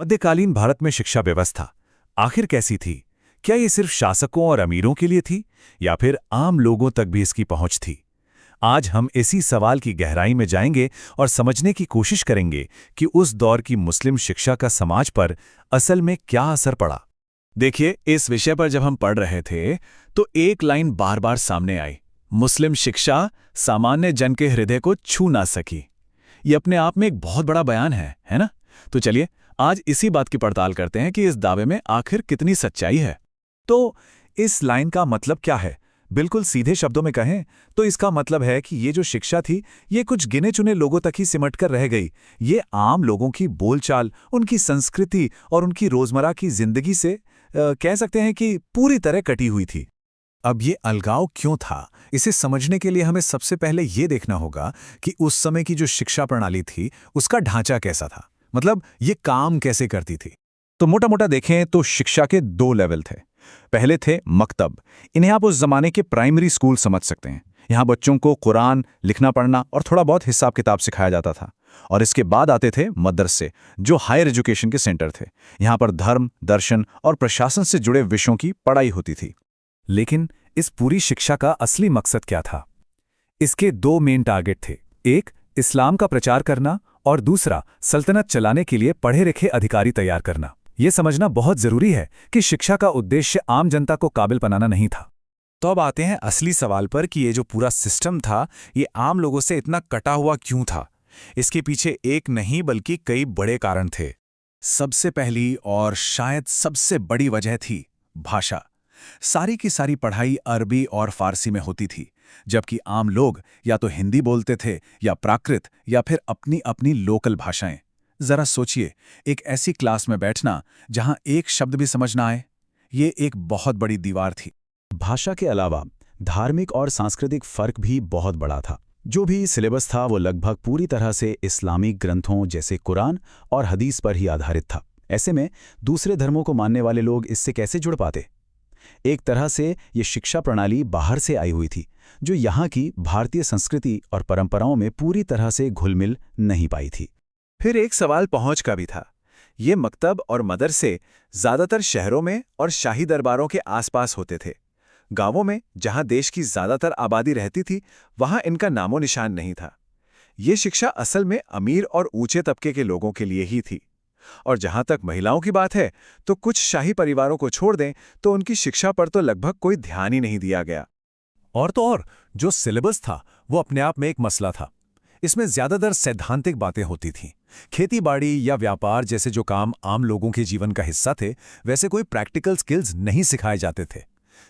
मध्यकालीन भारत में शिक्षा व्यवस्था आखिर कैसी थी? क्या ये सिर्फ शासकों और अमीरों के लिए थी या फिर आम लोगों तक भी इसकी पहुंच थी? आज हम इसी सवाल की गहराई में जाएंगे और समझने की कोशिश करेंगे कि उस दौर की मुस्लिम शिक्षा का समाज पर असल में क्या असर पड़ा। देखिए, इस विषय पर जब हम पढ़ रहे थे तो एक लाइन बार बार सामने आई। मुस्लिम शिक्षा सामान्य जन के हृदय को छू ना सकी। ये अपने आप में एक बहुत बड़ा बयान है ना? तो चलिए आज इसी बात की पड़ताल करते हैं कि इस दावे में आखिर कितनी सच्चाई है। तो इस लाइन का मतलब क्या है? बिल्कुल सीधे शब्दों में कहें तो इसका मतलब है कि ये जो शिक्षा थी ये कुछ गिने चुने लोगों तक ही सिमट कर रह गई। ये आम लोगों की बोलचाल, उनकी संस्कृति और उनकी रोजमर्रा की जिंदगी से कह सकते हैं कि पूरी तरह कटी हुई थी। अब ये अलगाव क्यों था, इसे समझने के लिए हमें सबसे पहले ये देखना होगा कि उस समय की जो शिक्षा प्रणाली थी उसका ढांचा कैसा था। मतलब ये काम कैसे करती थी। तो मोटा मोटा देखें तो शिक्षा के दो लेवल थे। पहले थे मकतब। इन्हें आप उस जमाने के प्राइमरी स्कूल समझ सकते हैं। यहाँ बच्चों को कुरान, लिखना पढ़ना और थोड़ा बहुत हिसाब किताब सिखाया जाता था। और इसके बाद आते थे मदरसे, जो हायर एजुकेशन के सेंटर थे। यहाँ पर धर्म, दर्शन और प्रशासन से जुड़े विषयों की पढ़ाई होती थी। लेकिन इस पूरी शिक्षा का असली मकसद क्या था? इसके दो मेन टारगेट थे। एक, इस्लाम का प्रचार करना और दूसरा, सल्तनत चलाने के लिए पढ़े लिखे अधिकारी तैयार करना। यह समझना बहुत जरूरी है कि शिक्षा का उद्देश्य आम जनता को काबिल बनाना नहीं था। तो अब आते हैं असली सवाल पर कि ये जो पूरा सिस्टम था ये आम लोगों से इतना कटा हुआ क्यों था। इसके पीछे एक नहीं बल्कि कई बड़े कारण थे। सबसे पहली और शायद सबसे बड़ी वजह थी भाषा। सारी की सारी पढ़ाई अरबी और फारसी में होती थी, जबकि आम लोग या तो हिंदी बोलते थे या प्राकृत या फिर अपनी अपनी लोकल भाषाएं। जरा सोचिए, एक ऐसी क्लास में बैठना जहां एक शब्द भी समझ ना आए, ये एक बहुत बड़ी दीवार थी। भाषा के अलावा धार्मिक और सांस्कृतिक फर्क भी बहुत बड़ा था। जो भी सिलेबस था वो लगभग पूरी तरह से इस्लामिक ग्रंथों जैसे कुरान और हदीस पर ही आधारित था। ऐसे में दूसरे धर्मों को मानने वाले लोग इससे कैसे जुड़ पाते? एक तरह से ये शिक्षा प्रणाली बाहर से आई हुई थी, जो यहाँ की भारतीय संस्कृति और परंपराओं में पूरी तरह से घुल-मिल नहीं पाई थी। फिर एक सवाल पहुंच का भी था। ये मकतब और मदरसे ज्यादातर शहरों में और शाही दरबारों के आसपास होते थे। गांवों में, जहां देश की ज्यादातर आबादी रहती थी, वहां इनका नामो निशान नहीं था। ये शिक्षा असल में अमीर और ऊंचे तबके के लोगों के लिए ही थी। और जहां तक महिलाओं की बात है, तो कुछ शाही परिवारों को छोड़ दें तो उनकी शिक्षा पर तो लगभग कोई ध्यान ही नहीं दिया गया। और तो और, जो सिलेबस था वो अपने आप में एक मसला था। इसमें ज्यादातर सैद्धांतिक बातें होती थीं। खेती-बाड़ी या व्यापार जैसे जो काम आम लोगों के जीवन का हिस्सा थे, वैसे कोई प्रैक्टिकल स्किल्स नहीं सिखाए जाते थे।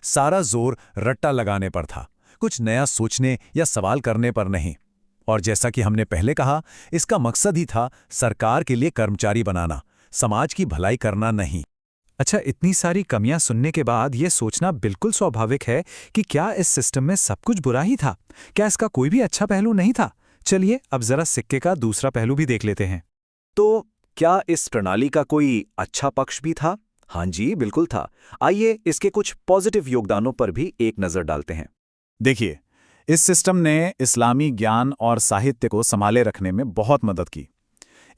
सारा जोर रट्टा लगाने पर था, कुछ नया सोचने या सवाल करने पर नहीं। और जैसा कि हमने पहले कहा, इसका मकसद ही था सरकार के लिए कर्मचारी बनाना, समाज की भलाई करना नहीं। अच्छा, इतनी सारी कमियां सुनने के बाद ये सोचना बिल्कुल स्वाभाविक है कि क्या इस सिस्टम में सब कुछ बुरा ही था? क्या इसका कोई भी अच्छा पहलू नहीं था? चलिए अब जरा सिक्के का दूसरा पहलू भी देख लेते हैं। तो क्या इस प्रणाली का कोई अच्छा पक्ष भी था? हाँ जी, बिल्कुल था। आइए इसके कुछ पॉजिटिव योगदानों पर भी एक नज़र डालते हैं। देखिए, इस सिस्टम ने इस्लामी ज्ञान और साहित्य को संभाले रखने में बहुत मदद की।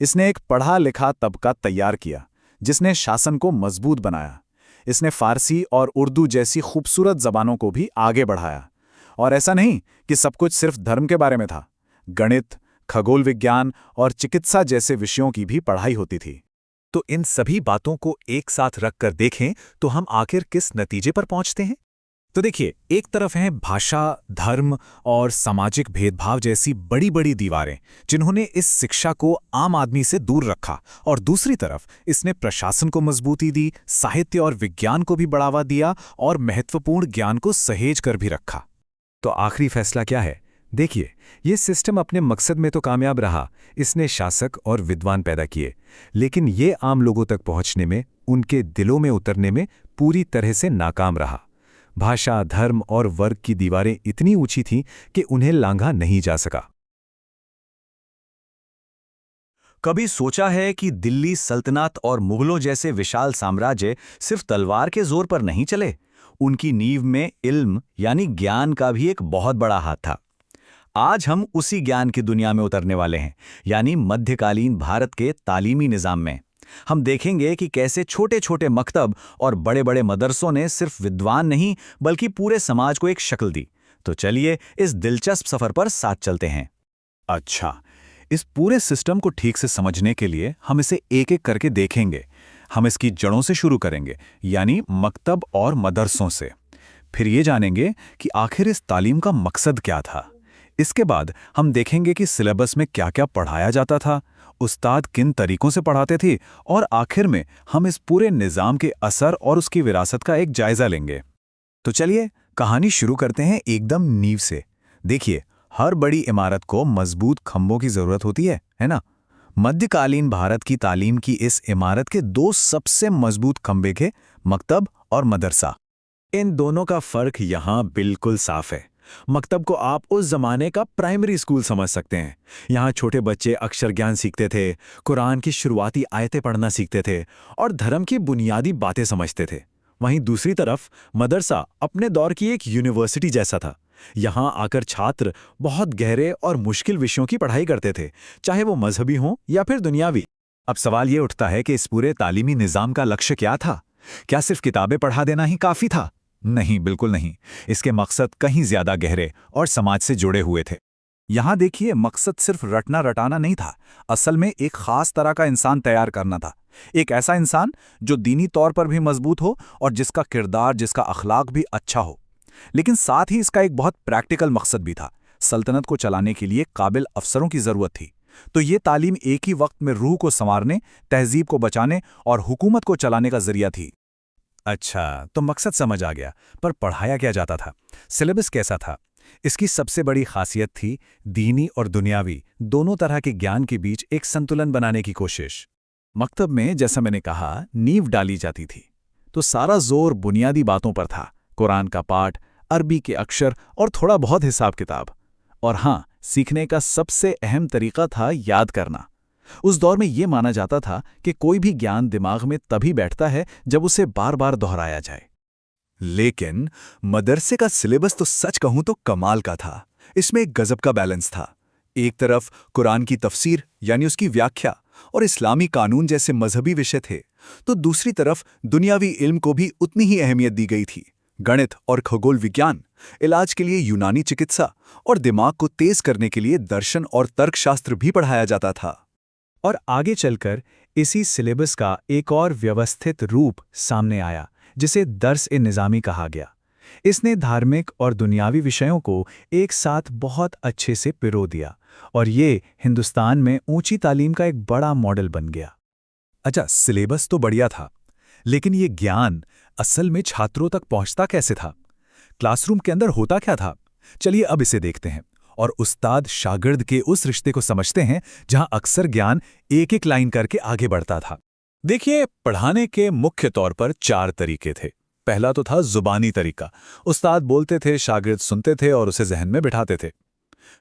इसने एक पढ़ा लिखा तबका तैयार किया, जिसने शासन को मजबूत बनाया। इसने फारसी और उर्दू जैसी खूबसूरत जबानों को भी आगे बढ़ाया। और ऐसा नहीं कि सब कुछ सिर्फ धर्म के बारे में था। गणित, खगोल विज्ञान और चिकित्सा जैसे विषयों की भी पढ़ाई होती थी। तो इन सभी बातों को एक साथ रखकर देखें तो हम आखिर किस नतीजे पर पहुंचते हैं? तो देखिए, एक तरफ हैं भाषा, धर्म और सामाजिक भेदभाव जैसी बड़ी बड़ी दीवारें, जिन्होंने इस शिक्षा को आम आदमी से दूर रखा, और दूसरी तरफ इसने प्रशासन को मजबूती दी, साहित्य और विज्ञान को भी बढ़ावा दिया और महत्वपूर्ण ज्ञान को सहेज कर भी रखा। तो आखिरी फैसला क्या है? देखिए, ये सिस्टम अपने मकसद में तो कामयाब रहा। इसने शासक और विद्वान पैदा किए, लेकिन ये आम लोगों तक पहुंचने में, उनके दिलों में उतरने में पूरी तरह से नाकाम रहा। भाषा, धर्म और वर्ग की दीवारें इतनी ऊंची थीं कि उन्हें लांघा नहीं जा सका। कभी सोचा है कि दिल्ली सल्तनत और मुगलों जैसे विशाल साम्राज्य सिर्फ तलवार के जोर पर नहीं चले? उनकी नींव में इल्म यानी ज्ञान का भी एक बहुत बड़ा हाथ था। आज हम उसी ज्ञान की दुनिया में उतरने वाले हैं, यानी मध्यकालीन भारत के तालीमी निजाम में। हम देखेंगे कि कैसे छोटे छोटे मकतब और बड़े बड़े मदरसों ने सिर्फ विद्वान नहीं बल्कि पूरे समाज को एक शक्ल दी। तो चलिए इस दिलचस्प सफर पर साथ चलते हैं। अच्छा, इस पूरे सिस्टम को ठीक से समझने के लिए हम इसे एक एक करके देखेंगे। हम इसकी जड़ों से शुरू करेंगे, यानी मकतब और मदरसों से। फिर ये जानेंगे कि आखिर इस तालीम का मकसद क्या था। इसके बाद हम देखेंगे कि सिलेबस में क्या क्या पढ़ाया जाता था, उस्ताद किन तरीकों से पढ़ाते थे, और आखिर में हम इस पूरे निज़ाम के असर और उसकी विरासत का एक जायजा लेंगे। तो चलिए कहानी शुरू करते हैं एकदम नींव से। देखिए, हर बड़ी इमारत को मजबूत खंभों की जरूरत होती है ना? मध्यकालीन भारत की तालीम की इस इमारत के दो सबसे मजबूत खंभे थे मकतब और मदरसा। इन दोनों का फर्क यहाँ बिल्कुल साफ है। मकतब को आप उस जमाने का प्राइमरी स्कूल समझ सकते हैं। यहाँ छोटे बच्चे अक्षर ज्ञान सीखते थे, कुरान की शुरुआती आयतें पढ़ना सीखते थे और धर्म की बुनियादी बातें समझते थे। वहीं दूसरी तरफ मदरसा अपने दौर की एक यूनिवर्सिटी जैसा था। यहाँ आकर छात्र बहुत गहरे और मुश्किल विषयों की पढ़ाई करते थे, चाहे वो मजहबी हों या फिर दुनियावी। अब सवाल ये उठता है कि इस पूरे तालीमी निज़ाम का लक्ष्य क्या था? क्या सिर्फ किताबें पढ़ा देना ही काफ़ी था? नहीं, बिल्कुल नहीं। इसके मकसद कहीं ज्यादा गहरे और समाज से जुड़े हुए थे। यहाँ देखिए, मकसद सिर्फ रटना रटाना नहीं था। असल में एक खास तरह का इंसान तैयार करना था। एक ऐसा इंसान जो दीनी तौर पर भी मजबूत हो और जिसका किरदार, जिसका अखलाक भी अच्छा हो। लेकिन साथ ही इसका एक बहुत प्रैक्टिकल मकसद भी था। सल्तनत को चलाने के लिए काबिल अफसरों की जरूरत थी। तो ये तालीम एक ही वक्त में रूह को संवारने, तहजीब को बचाने और हुकूमत को चलाने का जरिया थी। अच्छा, तो मकसद समझ आ गया, पर पढ़ाया क्या जाता था? सिलेबस कैसा था? इसकी सबसे बड़ी खासियत थी दीनी और दुनियावी दोनों तरह के ज्ञान के बीच एक संतुलन बनाने की कोशिश। मकतब में, जैसा मैंने कहा, नींव डाली जाती थी, तो सारा जोर बुनियादी बातों पर था। कुरान का पाठ, अरबी के अक्षर और थोड़ा बहुत हिसाब किताब। और हाँ, सीखने का सबसे अहम तरीका था याद करना। उस दौर में यह माना जाता था कि कोई भी ज्ञान दिमाग में तभी बैठता है जब उसे बार बार दोहराया जाए। लेकिन मदरसे का सिलेबस तो सच कहूं तो कमाल का था। इसमें एक गजब का बैलेंस था। एक तरफ कुरान की तफसीर यानी उसकी व्याख्या और इस्लामी कानून जैसे मजहबी विषय थे, तो दूसरी तरफ दुनियावी इल्म को भी उतनी ही अहमियत दी गई थी। गणित और खगोल विज्ञान, इलाज के लिए यूनानी चिकित्सा और दिमाग को तेज करने के लिए दर्शन और तर्कशास्त्र भी पढ़ाया जाता था। और आगे चलकर इसी सिलेबस का एक और व्यवस्थित रूप सामने आया, जिसे दर्स-ए-निज़ामी कहा गया। इसने धार्मिक और दुनियावी विषयों को एक साथ बहुत अच्छे से पिरो दिया और ये हिंदुस्तान में ऊंची तालीम का एक बड़ा मॉडल बन गया। अच्छा, सिलेबस तो बढ़िया था, लेकिन ये ज्ञान असल में छात्रों तक पहुंचता कैसे था? क्लासरूम के अंदर होता क्या था? चलिए अब इसे देखते हैं और उस्ताद शागिर्द के उस रिश्ते को समझते हैं जहां अक्सर ज्ञान एक एक लाइन करके आगे बढ़ता था। देखिए, पढ़ाने के मुख्य तौर पर 4 तरीके थे। पहला तो था जुबानी तरीका। उस्ताद बोलते थे, शागिर्द सुनते थे और उसे जहन में बिठाते थे।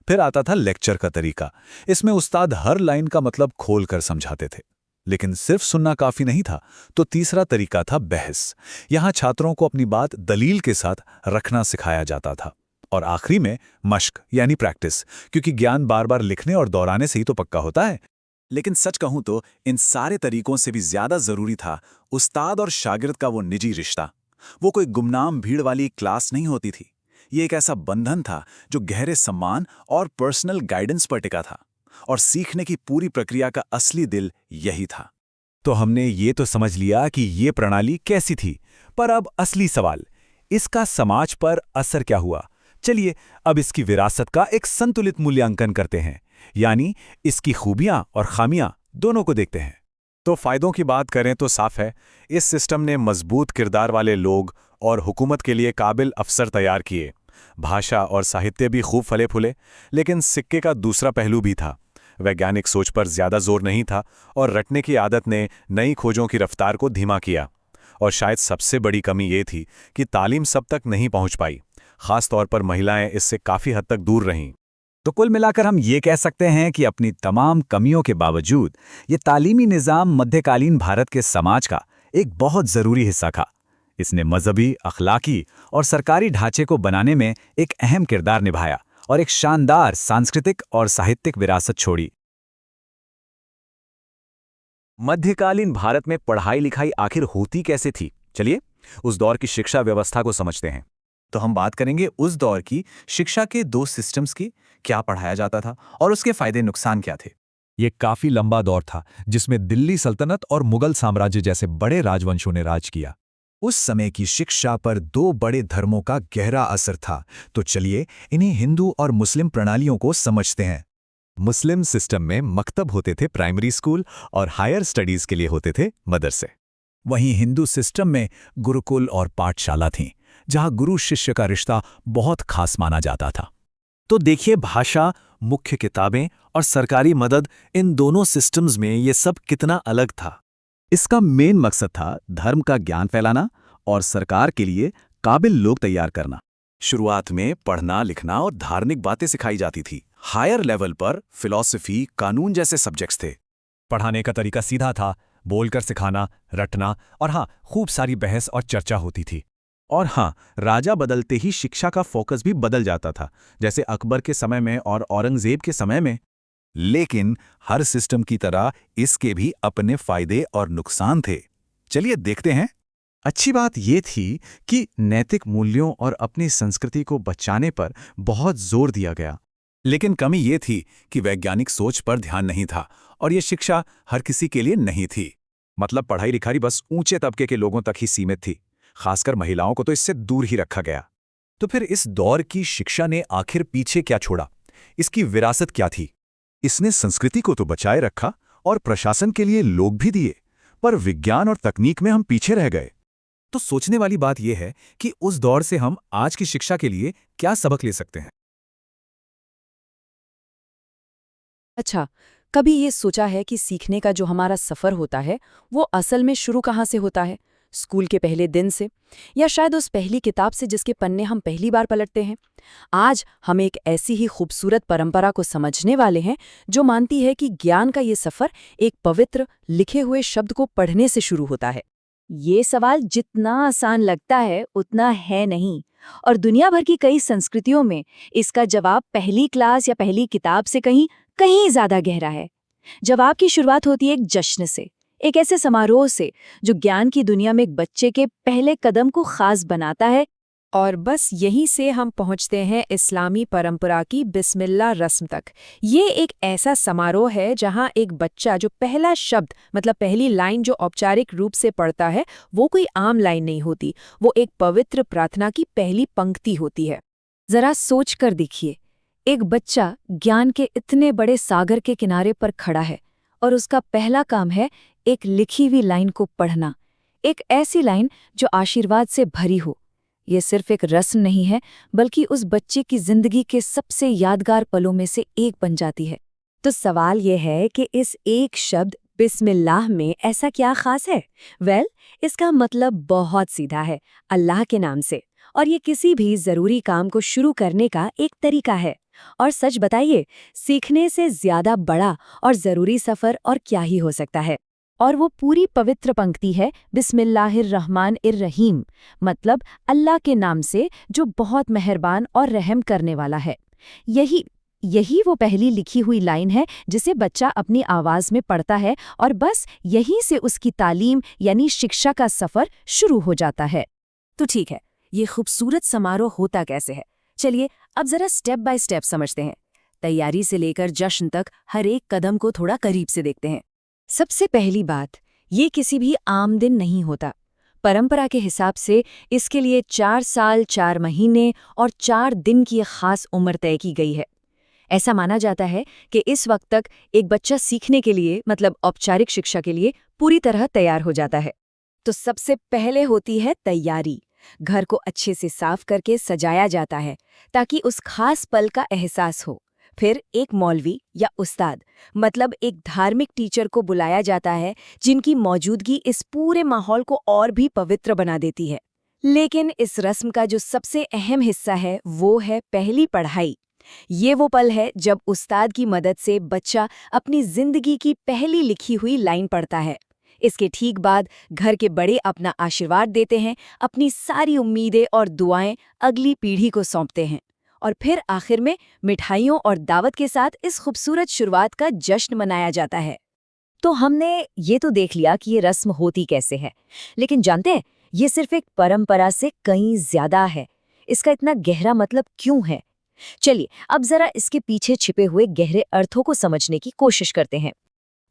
फिर आता था लेक्चर का तरीका। इसमें उस्ताद हर लाइन का मतलब खोल कर समझाते थे। लेकिन सिर्फ सुनना काफी नहीं था, तो तीसरा तरीका था बहस। यहां छात्रों को अपनी बात दलील के साथ रखना सिखाया जाता था। और आखिरी में मश्क यानी प्रैक्टिस, क्योंकि ज्ञान बार बार लिखने और दोहराने से ही तो पक्का होता है। लेकिन सच कहूं तो इन सारे तरीकों से भी ज्यादा जरूरी था उस्ताद और शागिर्द का वो निजी रिश्ता। वो कोई गुमनाम भीड़ वाली क्लास नहीं होती थी। ये एक ऐसा बंधन था जो गहरे सम्मान और पर्सनल गाइडेंस पर टिका था। और सीखने की पूरी प्रक्रिया का असली दिल यही था। तो हमने ये तो समझ लिया कि ये प्रणाली कैसी थी, पर अब असली सवाल, इसका समाज पर असर क्या हुआ? चलिए अब इसकी विरासत का एक संतुलित मूल्यांकन करते हैं, यानी इसकी खूबियां और खामियां दोनों को देखते हैं। तो फायदों की बात करें तो साफ है, इस सिस्टम ने मजबूत किरदार वाले लोग और हुकूमत के लिए काबिल अफसर तैयार किए। भाषा और साहित्य भी खूब फले फूले। लेकिन सिक्के का दूसरा पहलू भी था। वैज्ञानिक सोच पर ज्यादा जोर नहीं था और रटने की आदत ने नई खोजों की रफ्तार को धीमा किया। और शायद सबसे बड़ी कमी ये थी कि तालीम सब तक नहीं पहुंच पाई। खास तौर पर महिलाएं इससे काफी हद तक दूर रहीं। तो कुल मिलाकर हम ये कह सकते हैं कि अपनी तमाम कमियों के बावजूद ये तालीमी निज़ाम मध्यकालीन भारत के समाज का एक बहुत ज़रूरी हिस्सा था। इसने मजहबी, अखलाकी और सरकारी ढांचे को बनाने में एक अहम किरदार निभाया और एक शानदार सांस्कृतिक और साहित्यिक विरासत छोड़ी। मध्यकालीन भारत में पढ़ाई लिखाई आखिर होती कैसे थी, चलिए उस दौर की शिक्षा व्यवस्था को समझते हैं। तो हम बात करेंगे उस दौर की शिक्षा के दो सिस्टम्स की, क्या पढ़ाया जाता था और उसके फायदे नुकसान क्या थे। ये काफी लंबा दौर था जिसमें दिल्ली सल्तनत और मुगल साम्राज्य जैसे बड़े राजवंशों ने राज किया। उस समय की शिक्षा पर दो बड़े धर्मों का गहरा असर था, तो चलिए इन्हीं हिंदू और मुस्लिम प्रणालियों को समझते हैं। मुस्लिम सिस्टम में मकतब होते थे प्राइमरी स्कूल और हायर स्टडीज के लिए होते थे मदरसे। वहीं हिंदू सिस्टम में गुरुकुल और पाठशाला थीं, जहां गुरु शिष्य का रिश्ता बहुत खास माना जाता था। तो देखिए, भाषा, मुख्य किताबें और सरकारी मदद, इन दोनों सिस्टम्स में ये सब कितना अलग था। इसका मेन मकसद था धर्म का ज्ञान फैलाना और सरकार के लिए काबिल लोग तैयार करना। शुरुआत में पढ़ना लिखना और धार्मिक बातें सिखाई जाती थी। हायर लेवल पर फिलॉसफी, कानून जैसे सब्जेक्ट्स थे। पढ़ाने का तरीका सीधा था, बोलकर सिखाना, रटना, और हाँ, खूब सारी बहस और चर्चा होती थी। और हाँ, राजा बदलते ही शिक्षा का फोकस भी बदल जाता था, जैसे अकबर के समय में और औरंगजेब के समय में। लेकिन हर सिस्टम की तरह इसके भी अपने फायदे और नुकसान थे। चलिए देखते हैं। अच्छी बात यह थी कि नैतिक मूल्यों और अपनी संस्कृति को बचाने पर बहुत जोर दिया गया। लेकिन कमी ये थी कि वैज्ञानिक सोच पर ध्यान नहीं था और ये शिक्षा हर किसी के लिए नहीं थी। मतलब पढ़ाई लिखाई बस ऊंचे तबके के लोगों तक ही सीमित थी, खासकर महिलाओं को तो इससे दूर ही रखा गया। तो फिर इस दौर की शिक्षा ने आखिर पीछे क्या छोड़ा? इसकी विरासत क्या थी? इसने संस्कृति को तो बचाए रखा और प्रशासन के लिए लोग भी दिए, पर विज्ञान और तकनीक में हम पीछे रह गए। तो सोचने वाली बात यह है कि उस दौर से हम आज की शिक्षा के लिए क्या सबक ले सकते हैं। अच्छा, कभी ये सोचा है कि सीखने का जो हमारा सफ़र होता है वो असल में शुरू कहाँ से होता है? स्कूल के पहले दिन से, या शायद उस पहली किताब से जिसके पन्ने हम पहली बार पलटते हैं? आज हम एक ऐसी ही खूबसूरत परंपरा को समझने वाले हैं जो मानती है कि ज्ञान का ये सफ़र एक पवित्र लिखे हुए शब्द को पढ़ने से शुरू होता है। ये सवाल जितना आसान लगता है उतना है नहीं, और दुनिया भर की कई संस्कृतियों में इसका जवाब पहली क्लास या पहली किताब से कहीं कहीं ज्यादा गहरा है। जवाब की शुरुआत होती है एक जश्न से, एक ऐसे समारोह से जो ज्ञान की दुनिया में एक बच्चे के पहले कदम को खास बनाता है। और बस यहीं से हम पहुंचते हैं इस्लामी परंपरा की बिस्मिल्लाह रस्म तक। ये एक ऐसा समारोह है जहां एक बच्चा जो पहला शब्द मतलब पहली लाइन जो औपचारिक रूप से पढ़ता है वो कोई आम लाइन नहीं होती, वो एक पवित्र प्रार्थना की पहली पंक्ति होती है। जरा सोच कर देखिए, एक बच्चा ज्ञान के इतने बड़े सागर के किनारे पर खड़ा है और उसका पहला काम है एक लिखी हुई लाइन को पढ़ना, एक ऐसी लाइन जो आशीर्वाद से भरी हो। ये सिर्फ एक रस्म नहीं है, बल्कि उस बच्चे की जिंदगी के सबसे यादगार पलों में से एक बन जाती है। तो सवाल ये है कि इस एक शब्द बिस्मिल्लाह में ऐसा क्या खास है? इसका मतलब बहुत सीधा है, अल्लाह के नाम से, और ये किसी भी जरूरी काम को शुरू करने का एक तरीका है। और सच बताइए, सीखने से ज्यादा बड़ा और जरूरी सफर और क्या ही हो सकता है? और वो पूरी पवित्र पंक्ति है बिस्मिल्लाहिर्रहमानिर्रहीम, मतलब अल्लाह के नाम से जो बहुत मेहरबान और रहम करने वाला है। यही वो पहली लिखी हुई लाइन है जिसे बच्चा अपनी आवाज में पढ़ता है, और बस यहीं से उसकी तालीम यानी शिक्षा का सफर शुरू हो जाता है। तो ठीक है, ये खूबसूरत समारोह होता कैसे है? चलिए अब जरा स्टेप बाय स्टेप समझते हैं। तैयारी से लेकर जश्न तक हर एक कदम को थोड़ा करीब से देखते हैं। सबसे पहली बात, ये किसी भी आम दिन नहीं होता। परंपरा के हिसाब से इसके लिए 4 साल 4 महीने और 4 दिन की खास उम्र तय की गई है। ऐसा माना जाता है कि इस वक्त तक एक बच्चा सीखने के लिए मतलब औपचारिक शिक्षा के लिए पूरी तरह तैयार हो जाता है। तो सबसे पहले होती है तैयारी। घर को अच्छे से साफ करके सजाया जाता है ताकि उस खास पल का एहसास हो। फिर एक मौलवी या उस्ताद मतलब एक धार्मिक टीचर को बुलाया जाता है, जिनकी मौजूदगी इस पूरे माहौल को और भी पवित्र बना देती है। लेकिन इस रस्म का जो सबसे अहम हिस्सा है वो है पहली पढ़ाई। ये वो पल है जब उस्ताद की मदद से बच्चा अपनी जिंदगी की पहली लिखी हुई लाइन पढ़ता है। इसके ठीक बाद घर के बड़े अपना आशीर्वाद देते हैं, अपनी सारी उम्मीदें और दुआएं अगली पीढ़ी को सौंपते हैं, और फिर आखिर में मिठाइयों और दावत के साथ इस खूबसूरत शुरुआत का जश्न मनाया जाता है। तो हमने ये तो देख लिया कि ये रस्म होती कैसे है, लेकिन जानते हैं ये सिर्फ एक परंपरा से कहीं ज्यादा है। इसका इतना गहरा मतलब क्यों है? चलिए अब जरा इसके पीछे छिपे हुए गहरे अर्थों को समझने की कोशिश करते हैं।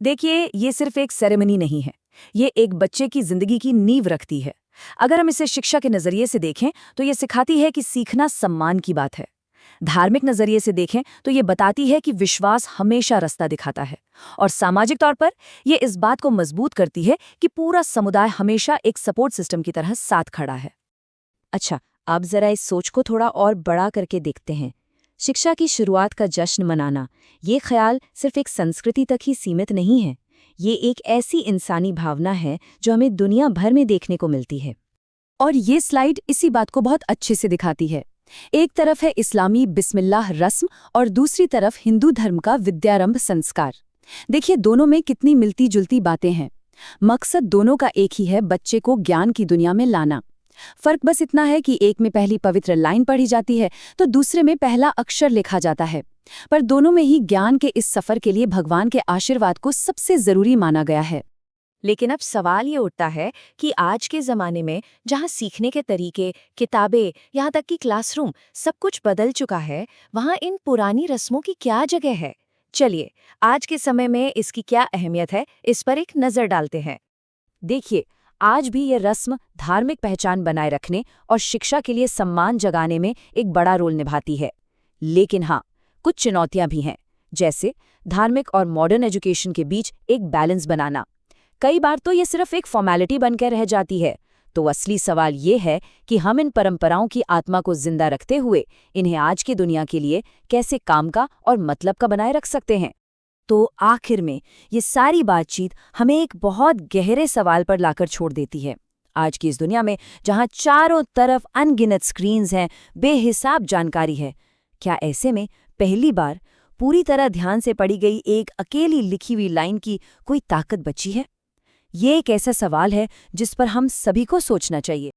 देखिए, ये सिर्फ एक सेरेमनी नहीं है, ये एक बच्चे की जिंदगी की नींव रखती है। अगर हम इसे शिक्षा के नजरिए से देखें तो ये सिखाती है कि सीखना सम्मान की बात है। धार्मिक नजरिए से देखें तो ये बताती है कि विश्वास हमेशा रास्ता दिखाता है। और सामाजिक तौर पर ये इस बात को मजबूत करती है कि पूरा समुदाय हमेशा एक सपोर्ट सिस्टम की तरह साथ खड़ा है। अच्छा, अब जरा इस सोच को थोड़ा और बड़ा करके देखते हैं। शिक्षा की शुरुआत का जश्न मनाना, ये ख्याल सिर्फ एक संस्कृति तक ही सीमित नहीं है। ये एक ऐसी इंसानी भावना है जो हमें दुनिया भर में देखने को मिलती है। और ये स्लाइड इसी बात को बहुत अच्छे से दिखाती है। एक तरफ है इस्लामी बिस्मिल्लाह रस्म और दूसरी तरफ हिंदू धर्म का विद्यारंभ संस्कार। देखिए दोनों में कितनी मिलती जुलती बातें हैं। मकसद दोनों का एक ही है, बच्चे को ज्ञान की दुनिया में लाना। फर्क बस इतना है कि एक में पहली पवित्र लाइन पढ़ी जाती है तो दूसरे में पहला अक्षर लिखा जाता है। पर दोनों में ही ज्ञान के इस सफर के लिए भगवान के आशीर्वाद को सबसे जरूरी माना गया है। लेकिन अब सवाल ये उठता है कि आज के ज़माने में जहाँ सीखने के तरीके, किताबें, यहाँ तक कि क्लासरूम सब कुछ बदल चुका है, वहाँ इन पुरानी रस्मों की क्या जगह है? चलिए, आज के समय में इसकी क्या अहमियत है, इस पर एक नज़र डालते हैं। देखिए, आज भी ये रस्म धार्मिक पहचान बनाए रखने और शिक्षा के लिए सम्मान जगाने में एक बड़ा रोल निभाती है। लेकिन हाँ, कुछ चुनौतियां भी हैं, जैसे धार्मिक और मॉडर्न एजुकेशन के बीच एक बैलेंस बनाना। कई बार तो ये सिर्फ एक फॉर्मेलिटी बनकर रह जाती है। तो असली सवाल ये है कि हम इन परंपराओं की आत्मा को जिंदा रखते हुए इन्हें आज की दुनिया के लिए कैसे काम का और मतलब का बनाए रख सकते हैं। तो आखिर में ये सारी बातचीत हमें एक बहुत गहरे सवाल पर लाकर छोड़ देती है। आज की इस दुनिया में जहाँ चारों तरफ अनगिनत स्क्रीन्स हैं, बेहिसाब जानकारी है, क्या ऐसे में पहली बार पूरी तरह ध्यान से पढ़ी गई एक अकेली लिखी हुई लाइन की कोई ताकत बची है? ये एक ऐसा सवाल है जिस पर हम सभी को सोचना चाहिए।